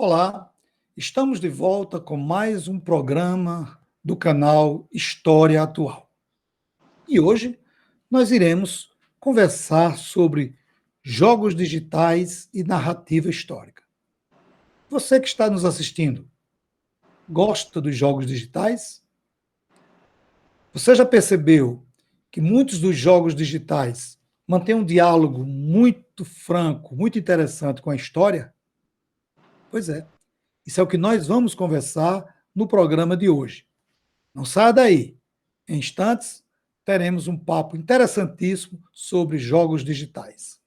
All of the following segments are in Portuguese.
Olá, estamos de volta com mais um programa do canal História Atual. E hoje nós iremos conversar sobre jogos digitais e narrativa histórica. Você que está nos assistindo, gosta dos jogos digitais? Você já percebeu que muitos dos jogos digitais mantêm um diálogo muito franco, muito interessante com a história? Pois é, isso é o que nós vamos conversar no programa de hoje. Não saia daí. Em instantes, teremos um papo interessantíssimo sobre jogos digitais.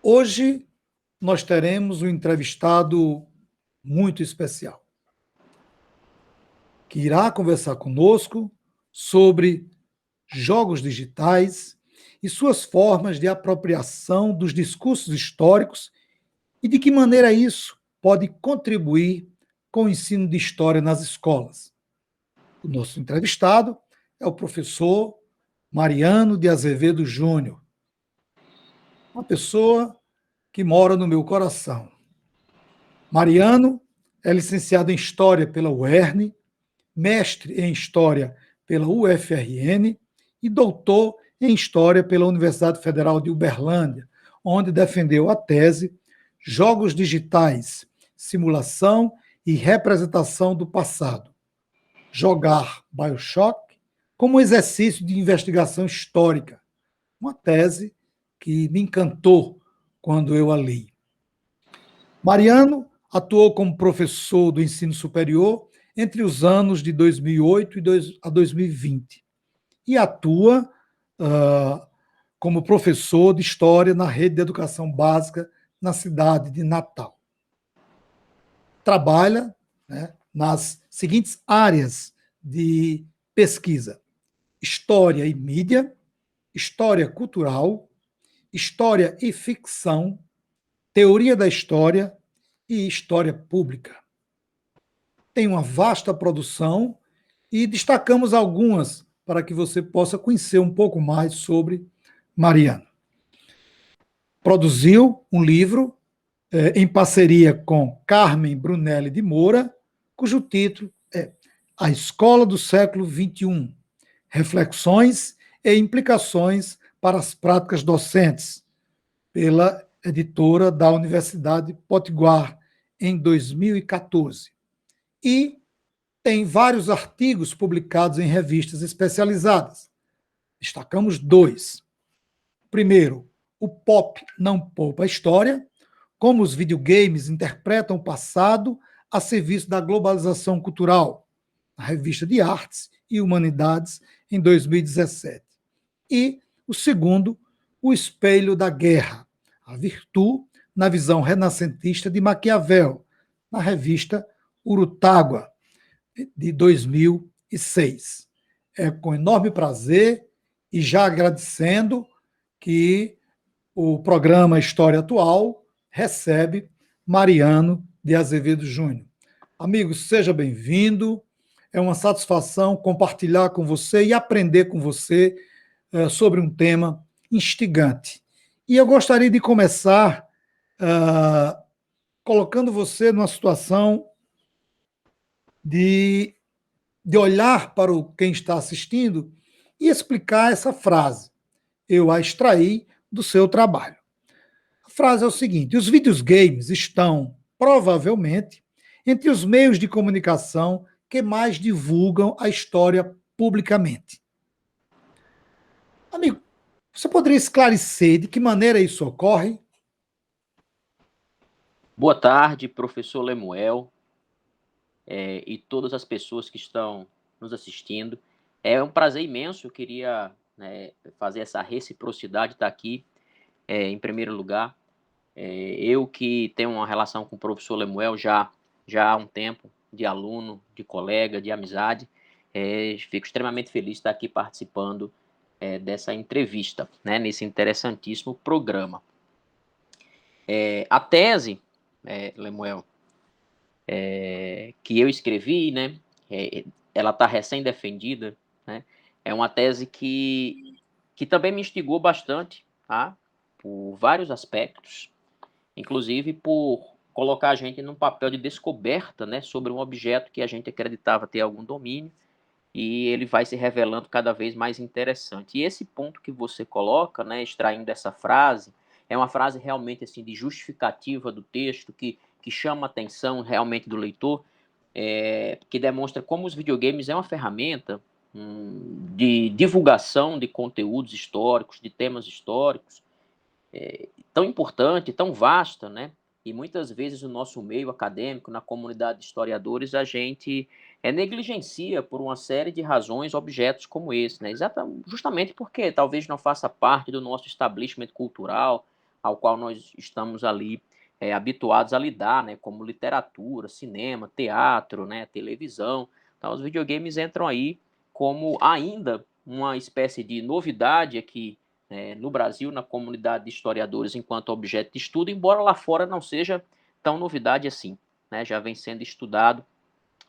Hoje nós teremos um entrevistado muito especial, que irá conversar conosco sobre jogos digitais e suas formas de apropriação dos discursos históricos e de que maneira isso pode contribuir com o ensino de história nas escolas. O nosso entrevistado é o professor Mariano de Azevedo Júnior, uma pessoa que mora no meu coração. Mariano é licenciado em História pela UERN, mestre em História pela UFRN e doutor em História pela Universidade Federal de Uberlândia, onde defendeu a tese Jogos Digitais, Simulação e Representação do Passado. Jogar BioShock como exercício de investigação histórica. Uma tese que me encantou quando eu a li. Mariano atuou como professor do ensino superior entre os anos de 2008 a 2020 e atua como professor de História na rede de educação básica na cidade de Natal. Trabalha, né, nas seguintes áreas de pesquisa: História e mídia, História cultural, História e ficção, Teoria da história e História pública. Tem uma vasta produção e destacamos algumas para que você possa conhecer um pouco mais sobre Mariano. Produziu um livro em parceria com Carmen Brunelli de Moura, cujo título é A Escola do Século XXI, Reflexões e Implicações para as Práticas Docentes, pela editora da Universidade Potiguar, em 2014. E tem vários artigos publicados em revistas especializadas. Destacamos dois. Primeiro, O Pop Não Poupa a História, como os videogames interpretam o passado a serviço da globalização cultural, na revista de Artes e Humanidades, em 2017. E o segundo, O Espelho da Guerra, a virtude na visão renascentista de Maquiavel, na revista Urutágua, de 2006. É com enorme prazer e já agradecendo que o programa História Atual recebe Mariano de Azevedo Júnior. Amigo, seja bem-vindo. É uma satisfação compartilhar com você e aprender com você sobre um tema instigante. E eu gostaria de começar colocando você numa situação de olhar para quem está assistindo e explicar essa frase. Eu a extraí do seu trabalho. A frase é o seguinte: os videogames estão, provavelmente, entre os meios de comunicação que mais divulgam a história publicamente. Amigo, você poderia esclarecer de que maneira isso ocorre? Boa tarde, professor Lemuel, e todas as pessoas que estão nos assistindo. É um prazer imenso, eu queria fazer essa reciprocidade, estar aqui, em primeiro lugar. Eu que tenho uma relação com o professor Lemuel já há um tempo, de aluno, de colega, de amizade, fico extremamente feliz de estar aqui participando dessa entrevista, nesse interessantíssimo programa. A tese, Lemuel, que eu escrevi, né, ela está recém-defendida, né, é uma tese que também me instigou bastante, tá, por vários aspectos, inclusive por colocar a gente num papel de descoberta, né, sobre um objeto que a gente acreditava ter algum domínio, e ele vai se revelando cada vez mais interessante. E esse ponto que você coloca, né, extraindo essa frase, é uma frase realmente assim de justificativa do texto que chama a atenção realmente do leitor, que demonstra como os videogames é uma ferramenta de divulgação de conteúdos históricos, de temas históricos, tão importante, tão vasta, né? E muitas vezes no nosso meio acadêmico, na comunidade de historiadores, a gente negligencia por uma série de razões objetos como esse, né? Justamente porque talvez não faça parte do nosso establishment cultural, ao qual nós estamos ali habituados a lidar, né? Como literatura, cinema, teatro, né? Televisão. Então, os videogames entram aí como ainda uma espécie de novidade aqui no Brasil, na comunidade de historiadores, enquanto objeto de estudo, embora lá fora não seja tão novidade assim, né? Já vem sendo estudado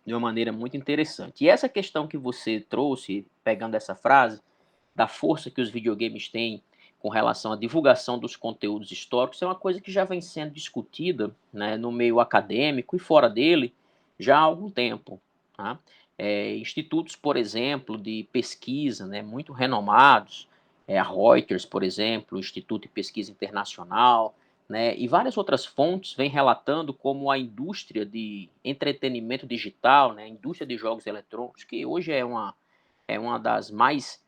de uma maneira muito interessante. E essa questão que você trouxe, pegando essa frase, da força que os videogames têm com relação à divulgação dos conteúdos históricos, é uma coisa que já vem sendo discutida, né, no meio acadêmico e fora dele já há algum tempo. Tá? Institutos, por exemplo, de pesquisa, né, muito renomados, a Reuters, por exemplo, o Instituto de Pesquisa Internacional, né, e várias outras fontes vêm relatando como a indústria de entretenimento digital, né, a indústria de jogos eletrônicos, que hoje é uma das mais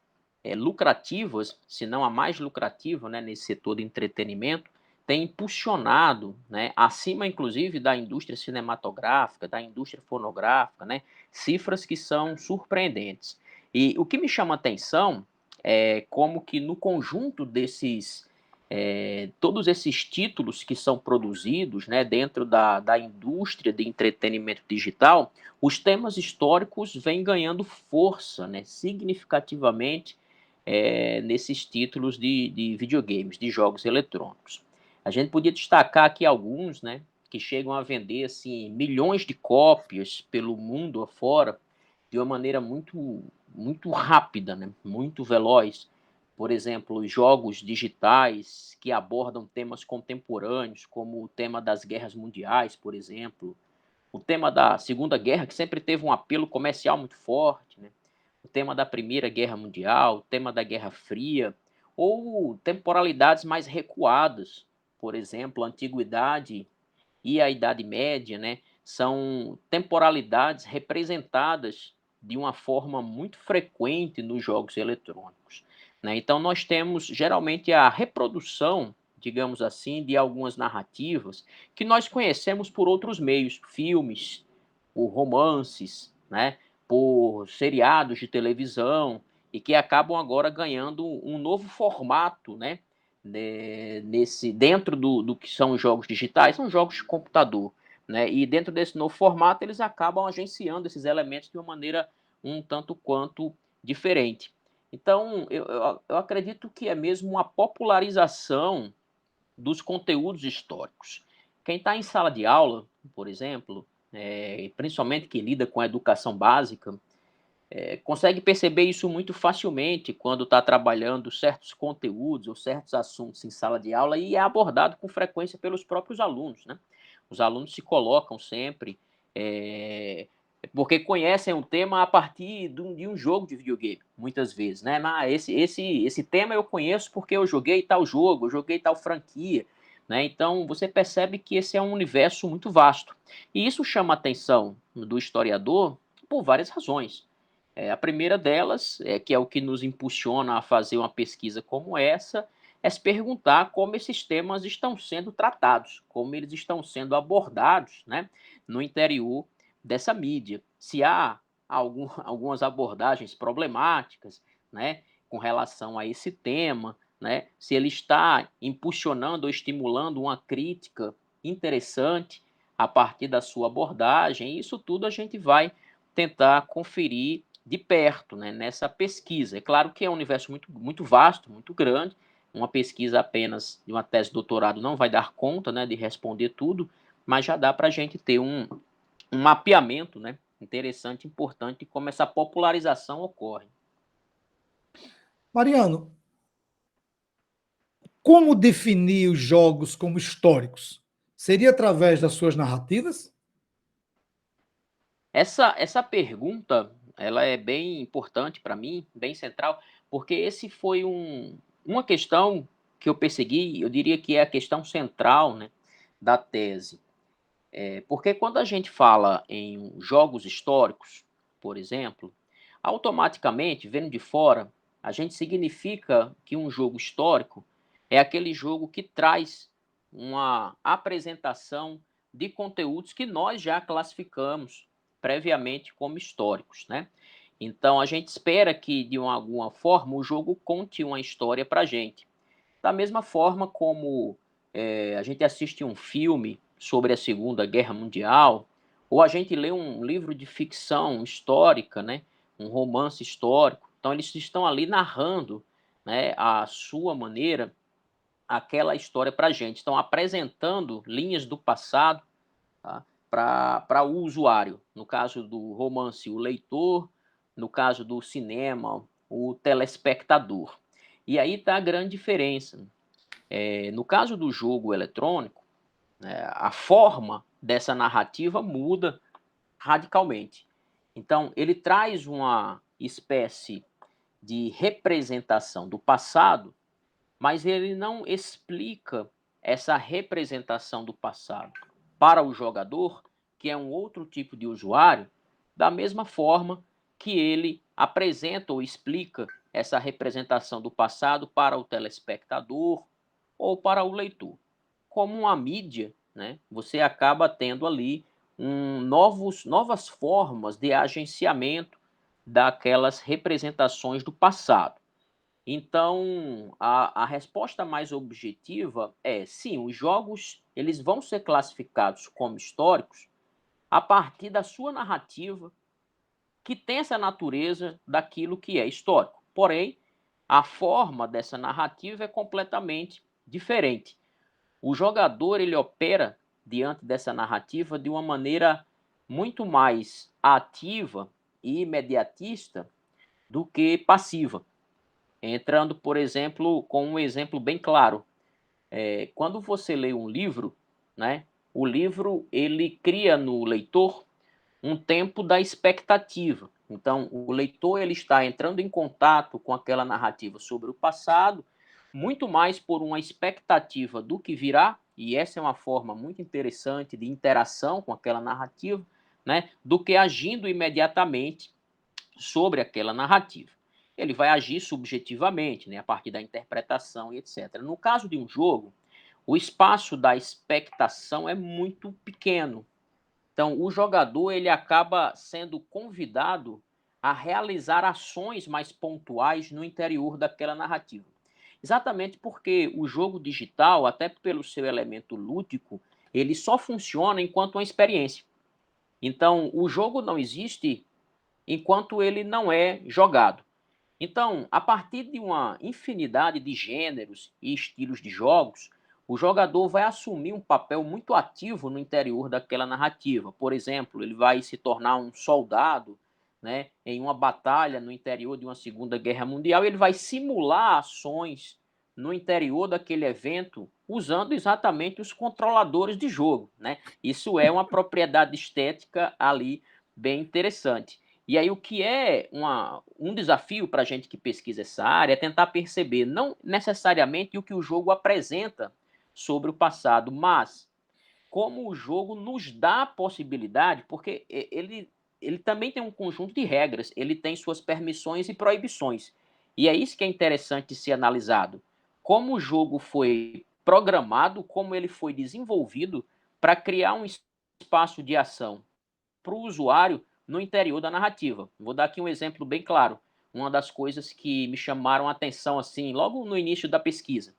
lucrativas, se não a mais lucrativa, né, nesse setor de entretenimento, tem impulsionado, né, acima inclusive da indústria cinematográfica, da indústria fonográfica, né, cifras que são surpreendentes. E o que me chama a atenção é como que no conjunto desses todos esses títulos que são produzidos, né, dentro da indústria de entretenimento digital, os temas históricos vêm ganhando força, né, significativamente nesses títulos de videogames, de jogos eletrônicos. A gente podia destacar aqui alguns, né, que chegam a vender assim milhões de cópias pelo mundo afora de uma maneira muito rápida, né, muito veloz. Por exemplo, jogos digitais que abordam temas contemporâneos, como o tema das guerras mundiais, por exemplo, o tema da Segunda Guerra, que sempre teve um apelo comercial muito forte, né? O tema da Primeira Guerra Mundial, o tema da Guerra Fria, ou temporalidades mais recuadas, por exemplo, a Antiguidade e a Idade Média, né? São temporalidades representadas de uma forma muito frequente nos jogos eletrônicos, né? Então, nós temos geralmente a reprodução, digamos assim, de algumas narrativas que nós conhecemos por outros meios, filmes, por romances, né? Por seriados de televisão, e que acabam agora ganhando um novo formato, né? Dentro do que são os jogos digitais, são jogos de computador, né? E dentro desse novo formato, eles acabam agenciando esses elementos de uma maneira um tanto quanto diferente. Então, eu acredito que é mesmo uma popularização dos conteúdos históricos. Quem está em sala de aula, por exemplo, principalmente que lida com a educação básica, consegue perceber isso muito facilmente quando está trabalhando certos conteúdos ou certos assuntos em sala de aula e é abordado com frequência pelos próprios alunos, né? Os alunos se colocam sempre, porque conhecem o tema a partir de um jogo de videogame, muitas vezes, né? Mas esse tema eu conheço porque eu joguei tal jogo, eu joguei tal franquia, né? Então você percebe que esse é um universo muito vasto. E isso chama a atenção do historiador por várias razões. A primeira delas, que é o que nos impulsiona a fazer uma pesquisa como essa, é se perguntar como esses temas estão sendo tratados, como eles estão sendo abordados, né, no interior dessa mídia. Se há algumas abordagens problemáticas, né, com relação a esse tema, né, se ele está impulsionando ou estimulando uma crítica interessante a partir da sua abordagem, isso tudo a gente vai tentar conferir de perto, né, nessa pesquisa. É claro que é um universo muito vasto, muito grande, Uma pesquisa apenas de uma tese de doutorado não vai dar conta, né, de responder tudo, mas já dá para a gente ter um mapeamento, né, interessante, importante, de como essa popularização ocorre. Mariano, como definir os jogos como históricos? Seria através das suas narrativas? Essa pergunta, ela é bem importante para mim, bem central, porque esse foi uma questão que eu persegui, eu diria que é a questão central, né, da tese. Porque quando a gente fala em jogos históricos, por exemplo, automaticamente, vendo de fora, a gente significa que um jogo histórico é aquele jogo que traz uma apresentação de conteúdos que nós já classificamos previamente como históricos, né? Então a gente espera que de alguma forma o jogo conte uma história para a gente. Da mesma forma como a gente assiste um filme sobre a Segunda Guerra Mundial, ou a gente lê um livro de ficção histórica, né, um romance histórico. Então, eles estão ali narrando, né, a sua maneira aquela história para a gente. Estão apresentando linhas do passado, tá, para o usuário. No caso do romance, o leitor; no caso do cinema, o telespectador. E aí está a grande diferença. No caso do jogo eletrônico, a forma dessa narrativa muda radicalmente. Então, ele traz uma espécie de representação do passado, mas ele não explica essa representação do passado para o jogador, que é um outro tipo de usuário, da mesma forma que ele apresenta ou explica essa representação do passado para o telespectador ou para o leitor. Como uma mídia, né, você acaba tendo ali novas formas de agenciamento daquelas representações do passado. Então, a resposta mais objetiva é: sim, os jogos eles vão ser classificados como históricos a partir da sua narrativa, que tem essa natureza daquilo que é histórico. Porém, a forma dessa narrativa é completamente diferente. O jogador ele opera diante dessa narrativa de uma maneira muito mais ativa e imediatista do que passiva. Entrando, por exemplo, com um exemplo bem claro, quando você lê um livro, né, o livro ele cria no leitor um tempo da expectativa. Então, o leitor ele está entrando em contato com aquela narrativa sobre o passado, muito mais por uma expectativa do que virá, e essa é uma forma muito interessante de interação com aquela narrativa, né, do que agindo imediatamente sobre aquela narrativa. Ele vai agir subjetivamente, né, a partir da interpretação e etc. No caso de um jogo, o espaço da expectação é muito pequeno. Então, o jogador ele acaba sendo convidado a realizar ações mais pontuais no interior daquela narrativa. Exatamente porque o jogo digital, até pelo seu elemento lúdico, ele só funciona enquanto uma experiência. Então, o jogo não existe enquanto ele não é jogado. Então, a partir de uma infinidade de gêneros e estilos de jogos, o jogador vai assumir um papel muito ativo no interior daquela narrativa. Por exemplo, ele vai se tornar um soldado, né, em uma batalha no interior de uma Segunda Guerra Mundial, e ele vai simular ações no interior daquele evento usando exatamente os controladores de jogo, né? Isso é uma propriedade estética ali bem interessante. E aí o que é um desafio para a gente que pesquisa essa área é tentar perceber não necessariamente o que o jogo apresenta sobre o passado, mas como o jogo nos dá a possibilidade, porque ele também tem um conjunto de regras, ele tem suas permissões e proibições. E é isso que é interessante de ser analisado. Como o jogo foi programado, como ele foi desenvolvido para criar um espaço de ação para o usuário no interior da narrativa. Vou dar aqui um exemplo bem claro. Uma das coisas que me chamaram a atenção assim, logo no início da pesquisa.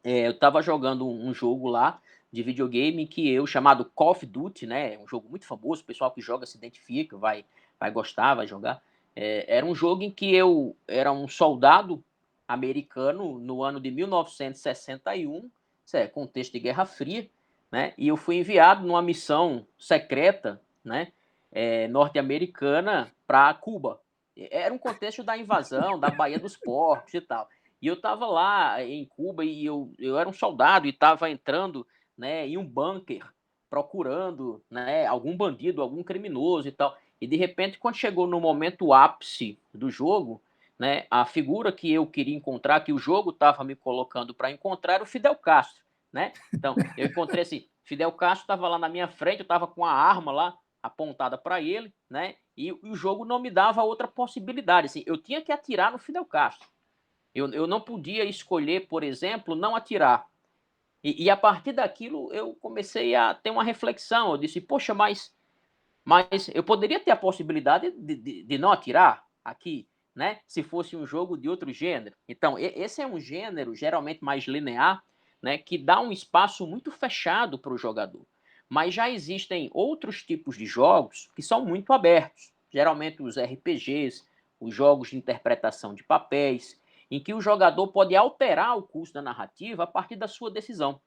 Eu estava jogando um jogo lá de videogame que eu chamado Call of Duty, né? Um jogo muito famoso, o pessoal que joga se identifica, vai gostar, vai jogar. Era um jogo em que eu era um soldado americano no ano de 1961, isso é contexto de Guerra Fria, né? E eu fui enviado numa missão secreta, né, norte-americana para Cuba. Era um contexto da invasão da Baía dos Porcos e tal. E eu estava lá em Cuba e eu era um soldado e estava entrando, né, em um bunker procurando, né, algum bandido, algum criminoso e tal. E de repente, quando chegou no momento ápice do jogo, né, a figura que eu queria encontrar, que o jogo estava me colocando para encontrar, era o Fidel Castro, né? Então, eu encontrei assim, Fidel Castro estava lá na minha frente, eu estava com a arma lá apontada para ele, né? E o jogo não me dava outra possibilidade, assim, eu tinha que atirar no Fidel Castro. Eu não podia escolher, por exemplo, não atirar. E a partir daquilo eu comecei a ter uma reflexão. Eu disse, poxa, mas eu poderia ter a possibilidade de não atirar aqui, né? Se fosse um jogo de outro gênero. Então, esse é um gênero geralmente mais linear, né? Que dá um espaço muito fechado para o jogador. Mas já existem outros tipos de jogos que são muito abertos. Geralmente os RPGs, os jogos de interpretação de papéis, em que o jogador pode alterar o curso da narrativa a partir da sua decisão.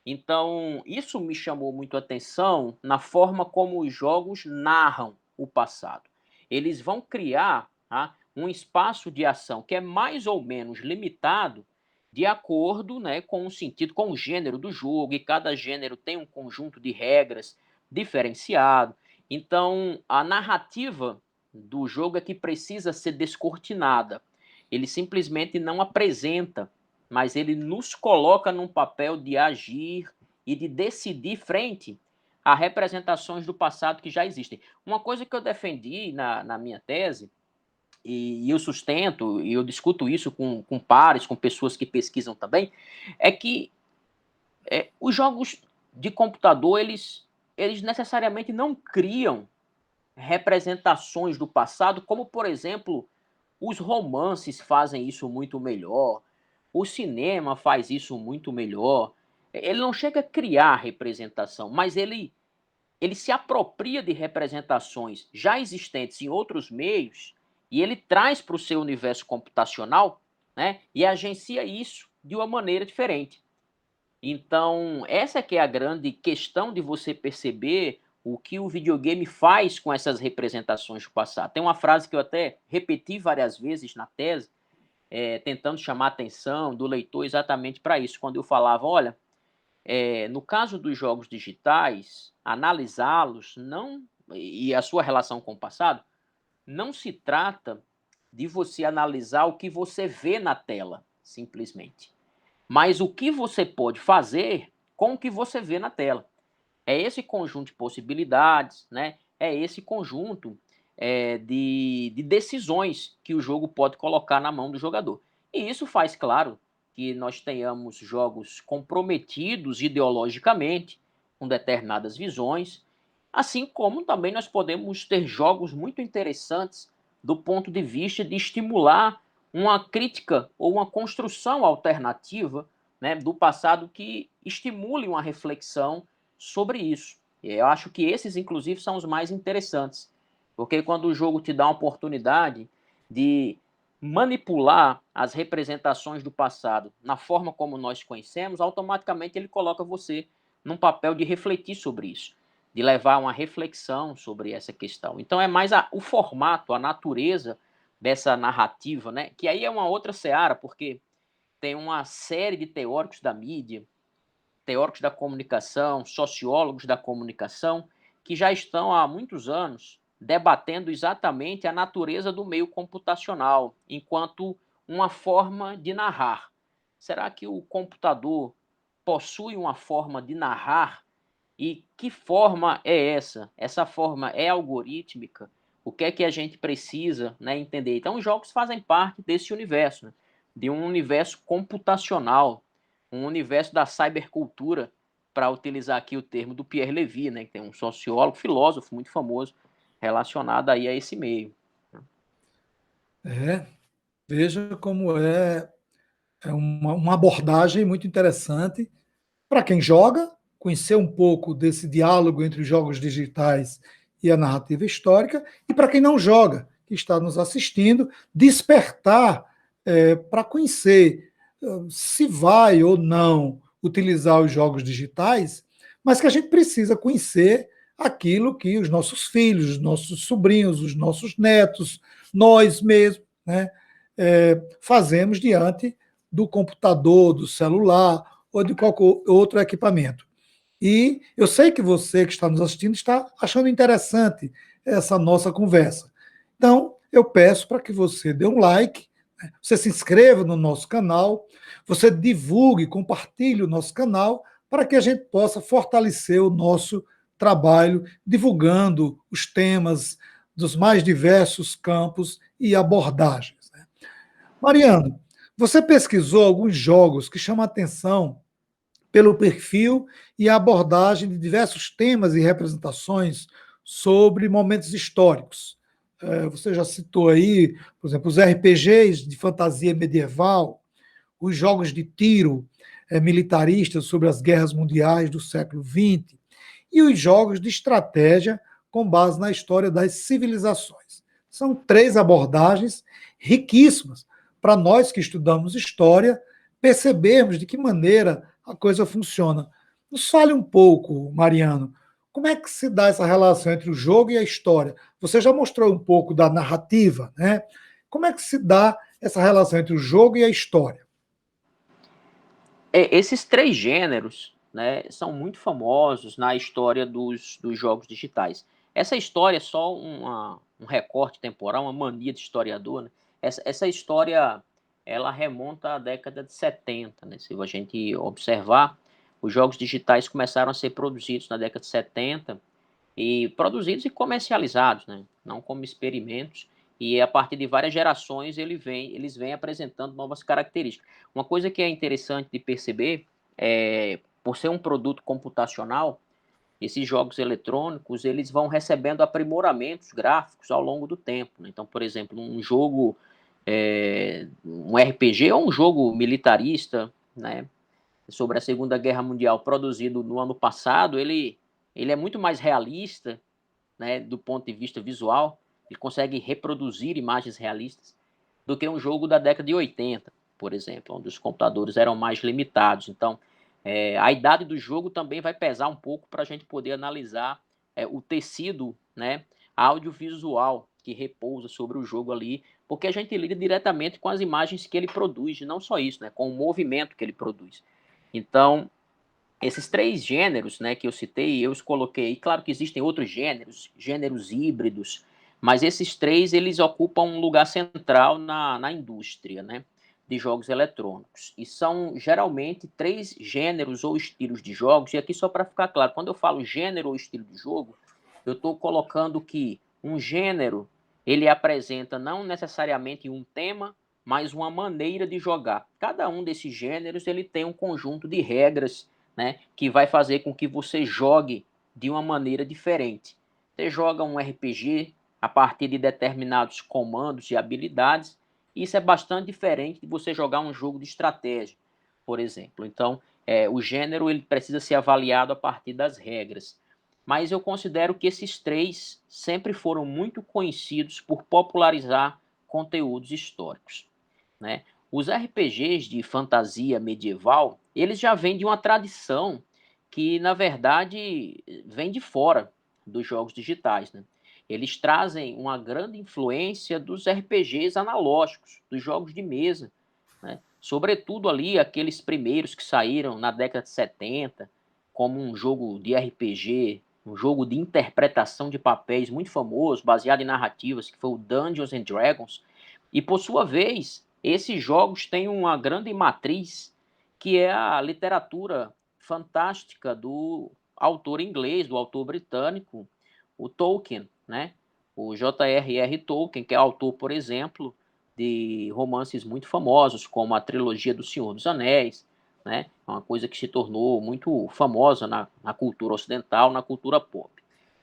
Então, isso me chamou muito a atenção na forma como os jogos narram o passado. Eles vão criar, tá, um espaço de ação que é mais ou menos limitado de acordo, né, com o sentido, com o gênero do jogo, e cada gênero tem um conjunto de regras diferenciado. Então, a narrativa do jogo é que precisa ser descortinada. Ele simplesmente não apresenta, mas ele nos coloca num papel de agir e de decidir frente a representações do passado que já existem. Uma coisa que eu defendi na minha tese, e eu sustento, e eu discuto isso com pares, com pessoas que pesquisam também, é que os jogos de computador, eles necessariamente não criam representações do passado, como, por exemplo, os romances fazem isso muito melhor, o cinema faz isso muito melhor. Ele não chega a criar representação, mas ele se apropria de representações já existentes em outros meios e ele traz para o seu universo computacional, né, e agencia isso de uma maneira diferente. Então, essa é que é a grande questão de você perceber o que o videogame faz com essas representações do passado. Tem uma frase que eu até repeti várias vezes na tese, tentando chamar a atenção do leitor exatamente para isso, quando eu falava, olha, no caso dos jogos digitais, analisá-los não e a sua relação com o passado, não se trata de você analisar o que você vê na tela, simplesmente, mas o que você pode fazer com o que você vê na tela. É esse conjunto de possibilidades, né? É esse conjunto de decisões que o jogo pode colocar na mão do jogador. E isso faz, claro, que nós tenhamos jogos comprometidos ideologicamente, com determinadas visões, assim como também nós podemos ter jogos muito interessantes do ponto de vista de estimular uma crítica ou uma construção alternativa, né, do passado que estimule uma reflexão sobre isso. Eu acho que esses, inclusive, são os mais interessantes, porque quando o jogo te dá uma oportunidade de manipular as representações do passado na forma como nós conhecemos, automaticamente ele coloca você num papel de refletir sobre isso, de levar uma reflexão sobre essa questão. Então é mais o formato, a natureza dessa narrativa, né? Que aí é uma outra seara, porque tem uma série de teóricos da mídia, teóricos da comunicação, sociólogos da comunicação, que já estão há muitos anos debatendo exatamente a natureza do meio computacional enquanto uma forma de narrar. Será que o computador possui uma forma de narrar? E que forma é essa? Essa forma é algorítmica? O que é que a gente precisa, né, entender? Então, os jogos fazem parte desse universo, né, de um universo computacional, um universo da cybercultura, para utilizar aqui o termo do Pierre Levy, né, que tem um sociólogo, filósofo muito famoso relacionado aí a esse meio. Veja como é uma abordagem muito interessante para quem joga, conhecer um pouco desse diálogo entre os jogos digitais e a narrativa histórica, e para quem não joga, que está nos assistindo, despertar para conhecer se vai ou não utilizar os jogos digitais, mas que a gente precisa conhecer aquilo que os nossos filhos, os nossos sobrinhos, os nossos netos, nós mesmos, né, fazemos diante do computador, do celular ou de qualquer outro equipamento. E eu sei que você que está nos assistindo está achando interessante essa nossa conversa. Então, eu peço para que você dê um like, né, você se inscreva no nosso canal, você divulgue, compartilhe o nosso canal, para que a gente possa fortalecer o nosso trabalho, divulgando os temas dos mais diversos campos e abordagens, né? Mariano, você pesquisou alguns jogos que chamam a atenção pelo perfil e a abordagem de diversos temas e representações sobre momentos históricos. Você já citou aí, por exemplo, os RPGs de fantasia medieval, os jogos de tiro militaristas sobre as guerras mundiais do século XX e os jogos de estratégia com base na história das civilizações. São três abordagens riquíssimas para nós que estudamos história percebermos de que maneira a coisa funciona. Nos fale um pouco, Mariano, como é que se dá essa relação entre o jogo e a história? Você já mostrou um pouco da narrativa, né? Como é que se dá essa relação entre o jogo e a história? Esses três gêneros, né, são muito famosos na história dos jogos digitais. Essa história é só um recorte temporal, uma mania de historiador, né? Essa história, ela remonta à década de 70, né? Se a gente observar, os jogos digitais começaram a ser produzidos na década de 70 e produzidos e comercializados, né? Não como experimentos. E a partir de várias gerações eles vêm apresentando novas características. Uma coisa que é interessante de perceber é, por ser um produto computacional, esses jogos eletrônicos eles vão recebendo aprimoramentos gráficos ao longo do tempo, né? Então, por exemplo, um jogo, um RPG ou um jogo militarista, né, sobre a Segunda Guerra Mundial produzido no ano passado, ele é muito mais realista, né, do ponto de vista visual, ele consegue reproduzir imagens realistas do que um jogo da década de 80, por exemplo, onde os computadores eram mais limitados. Então, a idade do jogo também vai pesar um pouco para a gente poder analisar o tecido, né, audiovisual que repousa sobre o jogo ali, porque a gente lida diretamente com as imagens que ele produz, e não só isso, né, com o movimento que ele produz. Então, esses três gêneros, né, que eu citei, eu os coloquei. Claro que existem outros gêneros, gêneros híbridos, mas esses três eles ocupam um lugar central na indústria, né, de jogos eletrônicos. E são geralmente três gêneros ou estilos de jogos. E aqui só para ficar claro, quando eu falo gênero ou estilo de jogo, eu estou colocando que um gênero ele apresenta não necessariamente um tema, mas uma maneira de jogar. Cada um desses gêneros ele tem um conjunto de regras, né, que vai fazer com que você jogue de uma maneira diferente. Você joga um RPG a partir de determinados comandos e habilidades. Isso é bastante diferente de você jogar um jogo de estratégia, por exemplo. Então, o gênero ele precisa ser avaliado a partir das regras. Mas eu considero que esses três sempre foram muito conhecidos por popularizar conteúdos históricos, né? Os RPGs de fantasia medieval, eles já vêm de uma tradição que, na verdade, vem de fora dos jogos digitais, né? Eles trazem uma grande influência dos RPGs analógicos, dos jogos de mesa, né? Sobretudo ali aqueles primeiros que saíram na década de 70, como um jogo de RPG, um jogo de interpretação de papéis muito famoso, baseado em narrativas, que foi o Dungeons and Dragons. E, por sua vez, esses jogos têm uma grande matriz, que é a literatura fantástica do autor inglês, do autor britânico, o Tolkien, né? O J.R.R. Tolkien, que é autor, por exemplo, de romances muito famosos, como a trilogia do Senhor dos Anéis, né? Uma coisa que se tornou muito famosa na cultura ocidental, na cultura pop.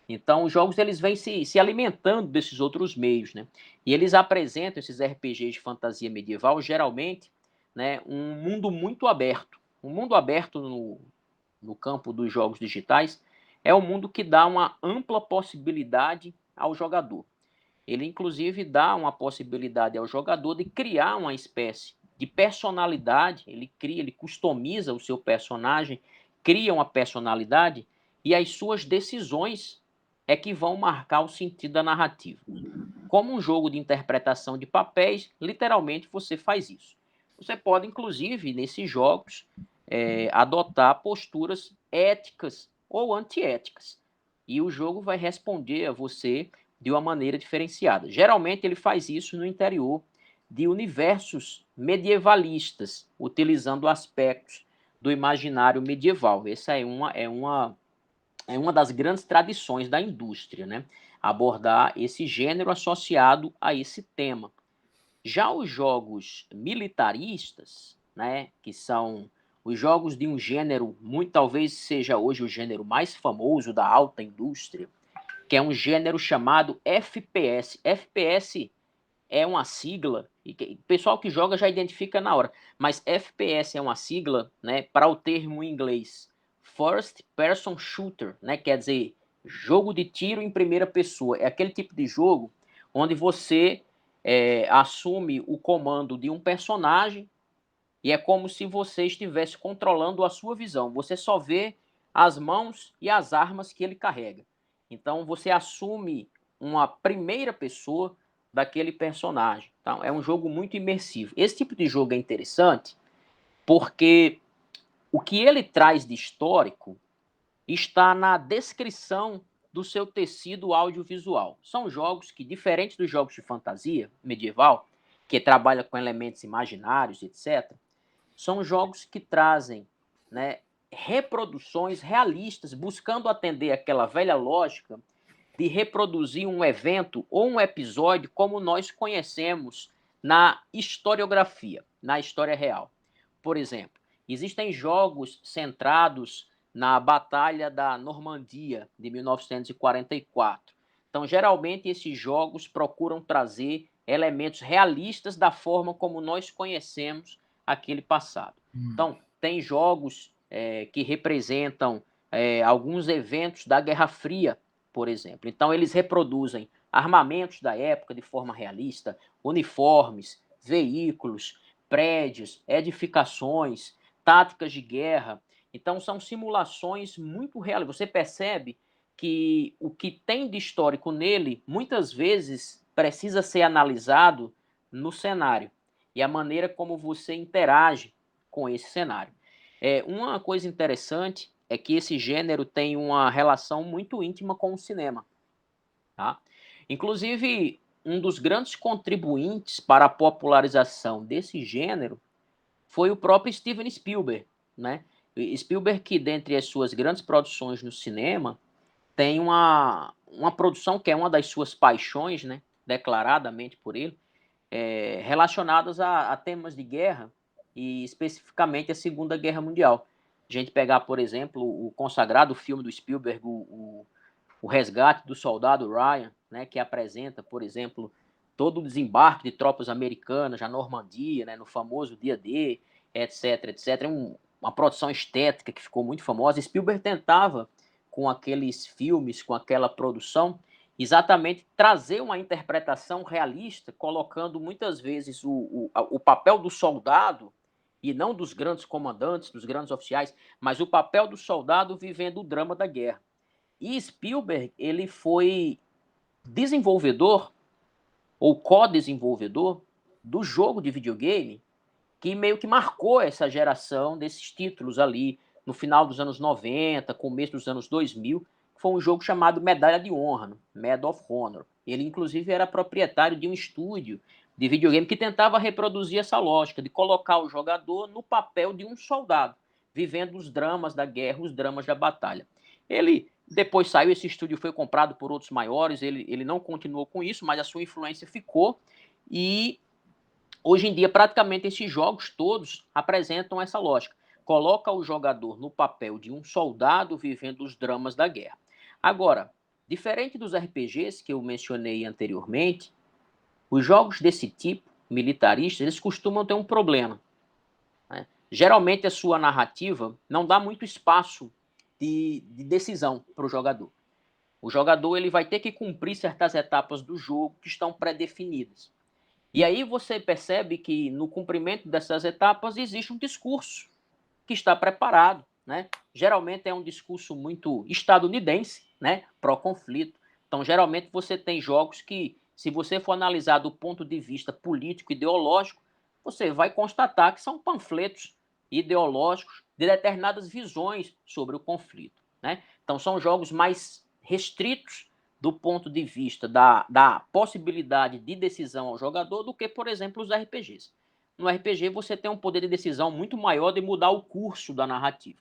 Então, os jogos eles vêm se alimentando desses outros meios, né? E eles apresentam esses RPGs de fantasia medieval, geralmente, né, um mundo muito aberto. Um mundo aberto no campo dos jogos digitais é um mundo que dá uma ampla possibilidade ao jogador. Ele, inclusive, dá uma possibilidade ao jogador de criar uma espécie de personalidade. Ele cria, ele customiza o seu personagem, cria uma personalidade, e as suas decisões é que vão marcar o sentido da narrativa. Como um jogo de interpretação de papéis, literalmente você faz isso. Você pode, inclusive, nesses jogos, adotar posturas éticas ou antiéticas. E o jogo vai responder a você de uma maneira diferenciada. Geralmente ele faz isso no interior de universos medievalistas, utilizando aspectos do imaginário medieval. Essa é uma das grandes tradições da indústria, né? Abordar esse gênero associado a esse tema. Já os jogos militaristas, né, que são os jogos de um gênero, muito talvez seja hoje o gênero mais famoso da alta indústria, que é um gênero chamado FPS. FPS é uma sigla, e o pessoal que joga já identifica na hora, mas FPS é uma sigla, né, para o termo em inglês First Person Shooter, né, quer dizer, jogo de tiro em primeira pessoa. É aquele tipo de jogo onde você assume o comando de um personagem e é como se você estivesse controlando a sua visão. Você só vê as mãos e as armas que ele carrega. Então você assume uma primeira pessoa daquele personagem. Então, é um jogo muito imersivo. Esse tipo de jogo é interessante porque o que ele traz de histórico está na descrição do seu tecido audiovisual. São jogos que, diferente dos jogos de fantasia medieval, que trabalha com elementos imaginários, etc., são jogos que trazem, né, reproduções realistas, buscando atender aquela velha lógica de reproduzir um evento ou um episódio como nós conhecemos na historiografia, na história real. Por exemplo, existem jogos centrados na Batalha da Normandia de 1944. Então, geralmente, esses jogos procuram trazer elementos realistas da forma como nós conhecemos aquele passado. Então, tem jogos que representam alguns eventos da Guerra Fria, por exemplo. Então, eles reproduzem armamentos da época de forma realista, uniformes, veículos, prédios, edificações, táticas de guerra. Então, são simulações muito reais. Você percebe que o que tem de histórico nele, muitas vezes, precisa ser analisado no cenário e a maneira como você interage com esse cenário. Uma coisa interessante é que esse gênero tem uma relação muito íntima com o cinema. Tá? Inclusive, um dos grandes contribuintes para a popularização desse gênero foi o próprio Steven Spielberg, né? Spielberg, que dentre as suas grandes produções no cinema, tem uma produção que é uma das suas paixões, né? Declaradamente por ele, relacionadas a temas de guerra e especificamente a Segunda Guerra Mundial. A gente pegar, por exemplo, o consagrado filme do Spielberg, o Resgate do Soldado Ryan, né, que apresenta, por exemplo, todo o desembarque de tropas americanas na Normandia, né, no famoso dia D, etc, etc. Uma produção estética que ficou muito famosa. Spielberg tentava, com aqueles filmes, com aquela produção, exatamente trazer uma interpretação realista, colocando muitas vezes o papel do soldado, e não dos grandes comandantes, dos grandes oficiais, mas o papel do soldado vivendo o drama da guerra. E Spielberg, ele foi desenvolvedor ou co-desenvolvedor do jogo de videogame que meio que marcou essa geração desses títulos ali no final dos anos 90, começo dos anos 2000, que foi um jogo chamado Medalha de Honra, Medal of Honor. Ele, inclusive, era proprietário de um estúdio de videogame que tentava reproduzir essa lógica de colocar o jogador no papel de um soldado, vivendo os dramas da guerra, os dramas da batalha. Ele depois saiu, esse estúdio foi comprado por outros maiores, ele não continuou com isso, mas a sua influência ficou e hoje em dia, praticamente esses jogos todos apresentam essa lógica. Coloca o jogador no papel de um soldado vivendo os dramas da guerra. Agora, diferente dos RPGs que eu mencionei anteriormente, os jogos desse tipo, militaristas, eles costumam ter um problema, né? Geralmente a sua narrativa não dá muito espaço de decisão para o jogador. O jogador ele vai ter que cumprir certas etapas do jogo que estão pré-definidas. E aí você percebe que no cumprimento dessas etapas existe um discurso que está preparado, né? Geralmente é um discurso muito estadunidense, né? Pró-conflito. Então, geralmente você tem jogos que, se você for analisar do ponto de vista político ideológico, você vai constatar que são panfletos ideológicos de determinadas visões sobre o conflito, né? Então, são jogos mais restritos do ponto de vista da possibilidade de decisão ao jogador do que, por exemplo, os RPGs. No RPG você tem um poder de decisão muito maior de mudar o curso da narrativa.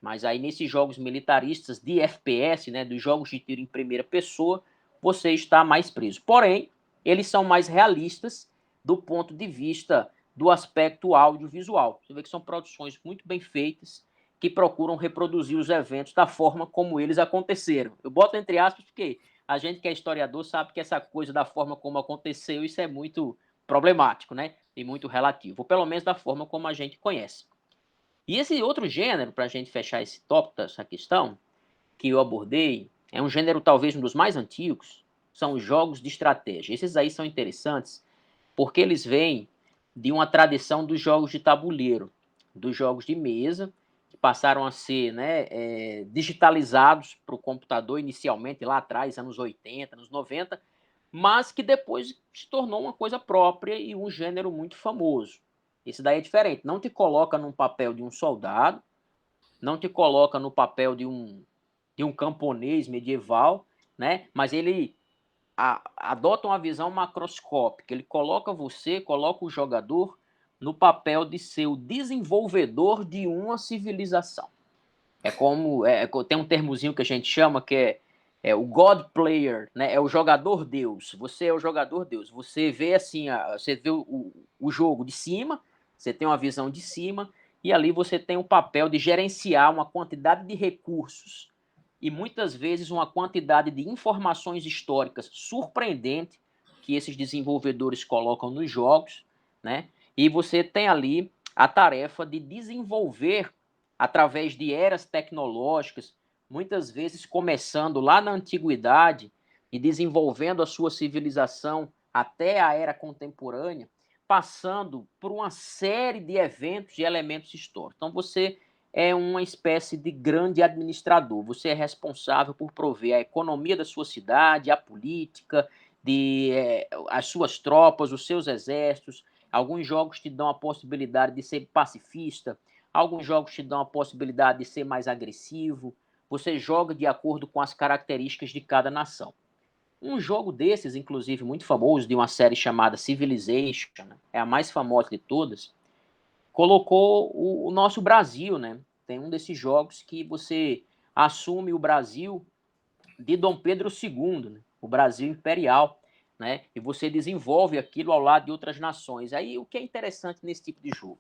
Mas aí nesses jogos militaristas de FPS, né, dos jogos de tiro em primeira pessoa, você está mais preso. Porém, eles são mais realistas do ponto de vista do aspecto audiovisual. Você vê que são produções muito bem feitas que procuram reproduzir os eventos da forma como eles aconteceram. Eu boto entre aspas porque a gente que é historiador sabe que essa coisa da forma como aconteceu, isso é muito problemático, né? E muito relativo, ou pelo menos da forma como a gente conhece. E esse outro gênero, para a gente fechar esse tópico, essa questão, que eu abordei, é um gênero talvez um dos mais antigos, são os jogos de estratégia. Esses aí são interessantes porque eles vêm de uma tradição dos jogos de tabuleiro, dos jogos de mesa, que passaram a ser, né, digitalizados para o computador inicialmente lá atrás, anos 80, anos 90, mas que depois se tornou uma coisa própria e um gênero muito famoso. Esse daí é diferente, não te coloca num papel de um soldado, não te coloca no papel de um camponês medieval, né? Mas ele adota uma visão macroscópica. Ele coloca você, coloca o jogador no papel de ser o desenvolvedor de uma civilização. É como tem um termozinho que a gente chama que é o God Player, né? É o jogador Deus. Você é o jogador Deus. Você vê assim, você vê o jogo de cima, você tem uma visão de cima e ali você tem o papel de gerenciar uma quantidade de recursos e muitas vezes uma quantidade de informações históricas surpreendente que esses desenvolvedores colocam nos jogos, né? E você tem ali a tarefa de desenvolver através de eras tecnológicas, muitas vezes começando lá na antiguidade e desenvolvendo a sua civilização até a era contemporânea, passando por uma série de eventos e elementos históricos. Então você é uma espécie de grande administrador. Você é responsável por prover a economia da sua cidade, a política, as suas tropas, os seus exércitos. Alguns jogos te dão a possibilidade de ser pacifista, alguns jogos te dão a possibilidade de ser mais agressivo. Você joga de acordo com as características de cada nação. Um jogo desses, inclusive muito famoso, de uma série chamada Civilization, né? É a mais famosa de todas, colocou o nosso Brasil, né? Tem um desses jogos que você assume o Brasil de Dom Pedro II, né? O Brasil imperial, né? E você desenvolve aquilo ao lado de outras nações. Aí o que é interessante nesse tipo de jogo?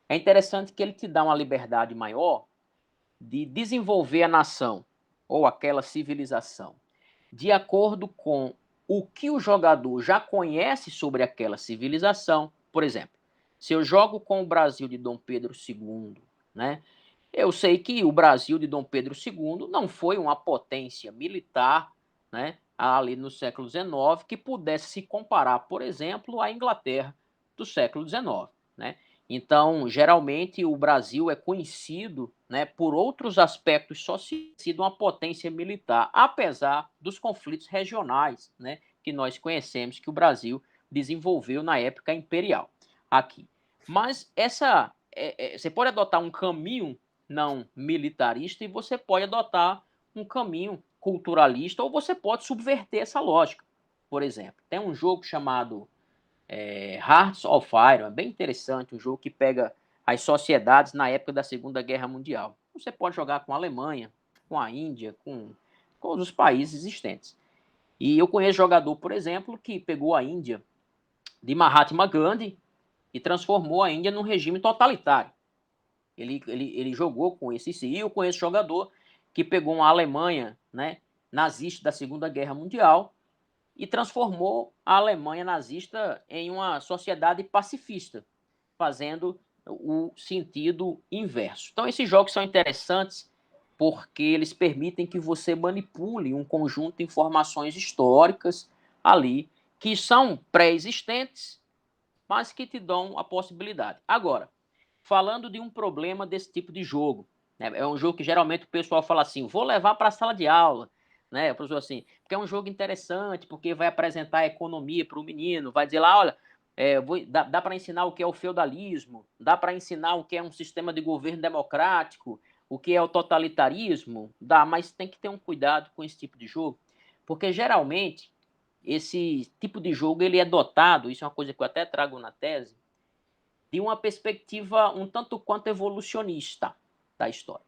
É interessante que ele te dá uma liberdade maior de desenvolver a nação ou aquela civilização de acordo com o que o jogador já conhece sobre aquela civilização. Por exemplo, se eu jogo com o Brasil de Dom Pedro II, né? Eu sei que o Brasil de Dom Pedro II não foi uma potência militar, né, ali no século XIX que pudesse se comparar, por exemplo, à Inglaterra do século XIX, né? Então, geralmente o Brasil é conhecido, né, por outros aspectos só sido uma potência militar, apesar dos conflitos regionais, né, que nós conhecemos que o Brasil desenvolveu na época imperial aqui. Mas você pode adotar um caminho não militarista e você pode adotar um caminho culturalista ou você pode subverter essa lógica. Por exemplo, tem um jogo chamado Hearts of Iron, é bem interessante, um jogo que pega as sociedades na época da Segunda Guerra Mundial. Você pode jogar com a Alemanha, com a Índia, com os países existentes. E eu conheço jogador, por exemplo, que pegou a Índia de Mahatma Gandhi e transformou a Índia num regime totalitário. Ele jogou com esse e eu conheço jogador que pegou uma Alemanha, né, nazista da Segunda Guerra Mundial e transformou a Alemanha nazista em uma sociedade pacifista, fazendo o sentido inverso. Então, esses jogos são interessantes porque eles permitem que você manipule um conjunto de informações históricas ali, que são pré-existentes, mas que te dão a possibilidade. Agora, falando de um problema desse tipo de jogo, né? É um jogo que geralmente o pessoal fala assim, vou levar para a sala de aula, né? O professor assim, porque é um jogo interessante, porque vai apresentar a economia para o menino, vai dizer lá, olha, dá para ensinar o que é o feudalismo, dá para ensinar o que é um sistema de governo democrático, o que é o totalitarismo, dá, mas tem que ter um cuidado com esse tipo de jogo, porque geralmente esse tipo de jogo ele é dotado, isso é uma coisa que eu até trago na tese, de uma perspectiva um tanto quanto evolucionista da história.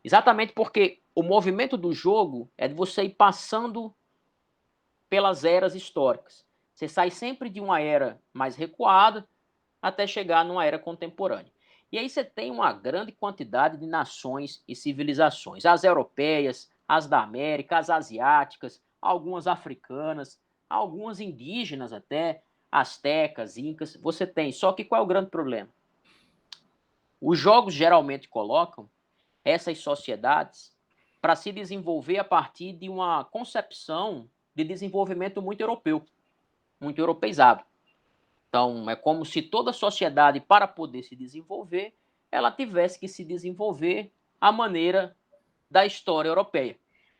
Exatamente porque o movimento do jogo é de você ir passando pelas eras históricas. Você sai sempre de uma era mais recuada até chegar numa era contemporânea. E aí você tem uma grande quantidade de nações e civilizações. As europeias, as da América, as asiáticas, algumas africanas, algumas indígenas até, astecas, incas, você tem. Só que qual é o grande problema? Os jogos geralmente colocam essas sociedades para se desenvolver a partir de uma concepção de desenvolvimento muito europeu, muito europeizado. Então, é como se toda sociedade, para poder se desenvolver, ela tivesse que se desenvolver à maneira da história europeia,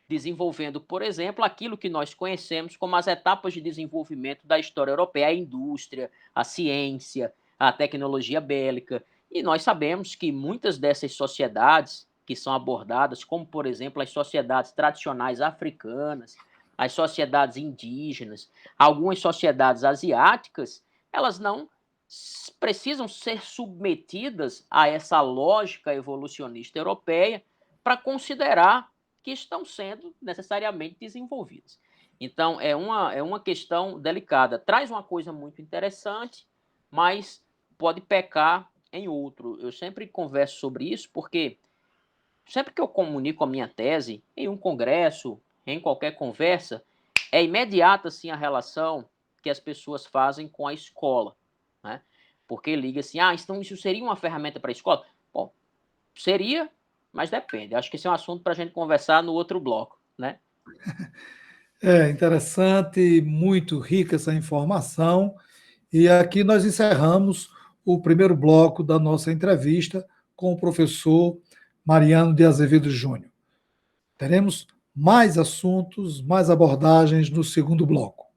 desenvolvendo, por exemplo, aquilo que nós conhecemos como as etapas de desenvolvimento da história europeia, a indústria, a ciência, a tecnologia bélica. E nós sabemos que muitas dessas sociedades que são abordadas, como, por exemplo, as sociedades tradicionais africanas, as sociedades indígenas, algumas sociedades asiáticas, elas não precisam ser submetidas a essa lógica evolucionista europeia para considerar que estão sendo necessariamente desenvolvidas. Então, é uma questão delicada. Traz uma coisa muito interessante, mas pode pecar em outro. Eu sempre converso sobre isso porque sempre que eu comunico a minha tese em um congresso, em qualquer conversa, é imediata assim a relação que as pessoas fazem com a escola, né? Porque liga assim, então isso seria uma ferramenta para a escola? Bom, seria, mas depende. Acho que esse é um assunto para a gente conversar no outro bloco, né? É interessante, muito rica essa informação. E aqui nós encerramos o primeiro bloco da nossa entrevista com o professor Mariano de Azevedo Júnior. Teremos mais assuntos, mais abordagens no segundo bloco.